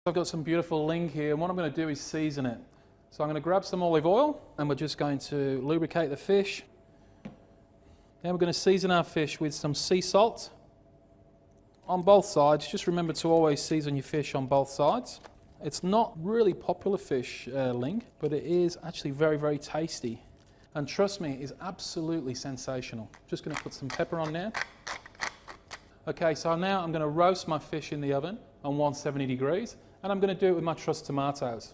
I've got some beautiful ling here, and what I'm going to do is season it. So I'm going to grab some olive oil, and we're just going to lubricate the fish. Then we're going to season our fish with some sea salt on both sides. Just remember to always season your fish on both sides. It's not really popular fish, ling, but it is actually very, very tasty. And trust me, it's absolutely sensational. Just going to put some pepper on there. Okay, so now I'm going to roast my fish in the oven on 170 degrees, and I'm going to do it with my trussed tomatoes.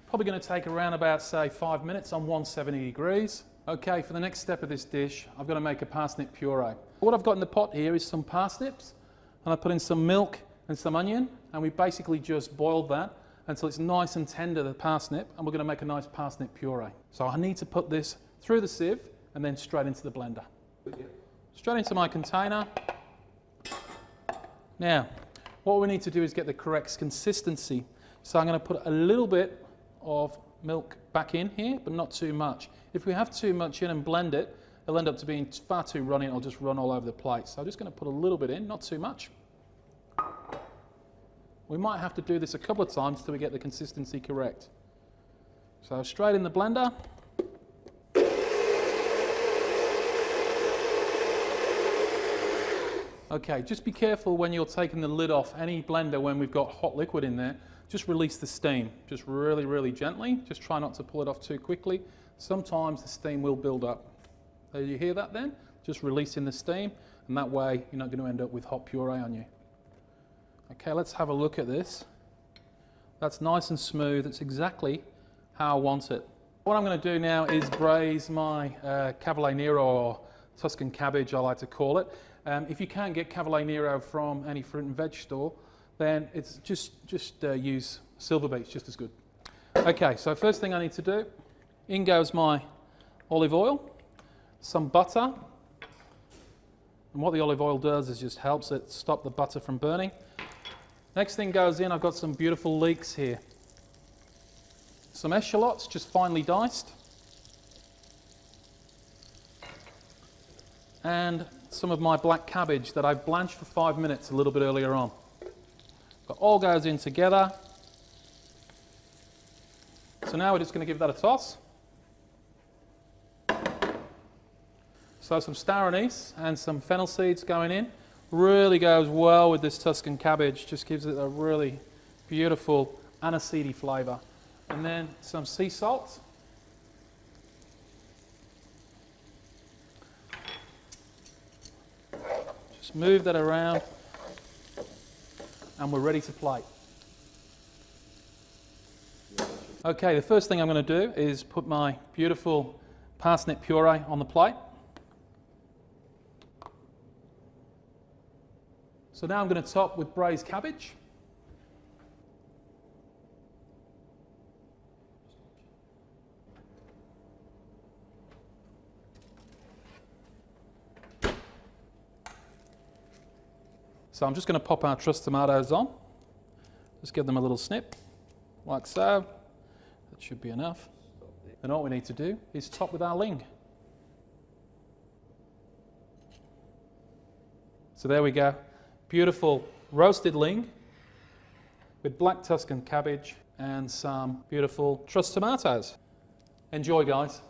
Probably going to take around about, say, 5 minutes on 170 degrees. Okay, for the next step of this dish, I've got to make a parsnip puree. What I've got in the pot here is some parsnips, and I put in some milk and some onion, and we basically just boiled that until it's nice and tender, the parsnip, and we're going to make a nice parsnip puree. So I need to put this through the sieve and then straight into the blender. Straight into my container. Now, what we need to do is get the correct consistency. So I'm going to put a little bit of milk back in here, but not too much. If we have too much in and blend it, it'll end up being far too runny and it'll just run all over the plate. So I'm just going to put a little bit in, not too much. We might have to do this a couple of times till we get the consistency correct. So straight in the blender. Okay, just be careful when you're taking the lid off any blender when we've got hot liquid in there. Just release the steam, just really, really gently. Just try not to pull it off too quickly. Sometimes the steam will build up. So you hear that then? Just releasing the steam, and that way you're not going to end up with hot puree on you. Okay, let's have a look at this. That's nice and smooth. It's exactly how I want it. What I'm going to do now is braise my Cavalier Nero, or Tuscan cabbage I like to call it. If you can't get Cavalier Nero from any fruit and veg store, then it's just use silver beets, just as good. Okay, so first thing I need to do, in goes my olive oil, some butter, and what the olive oil does is just helps it stop the butter from burning. Next thing goes in, I've got some beautiful leeks here. Some eschalots, just finely diced. And some of my black cabbage that I've blanched for 5 minutes a little bit earlier on. But all goes in together. So now we're just going to give that a toss. So some star anise and some fennel seeds going in. Really goes well with this Tuscan cabbage, just gives it a really beautiful aniseedy flavour. And then some sea salt. Just move that around and we're ready to plate. Okay, the first thing I'm going to do is put my beautiful parsnip puree on the plate. So now I'm going to top with braised cabbage. So I'm just going to pop our trussed tomatoes on. Just give them a little snip, like so. That should be enough. And all we need to do is top with our ling. So there we go. Beautiful roasted ling with black Tuscan cabbage and some beautiful trussed tomatoes. Enjoy, guys.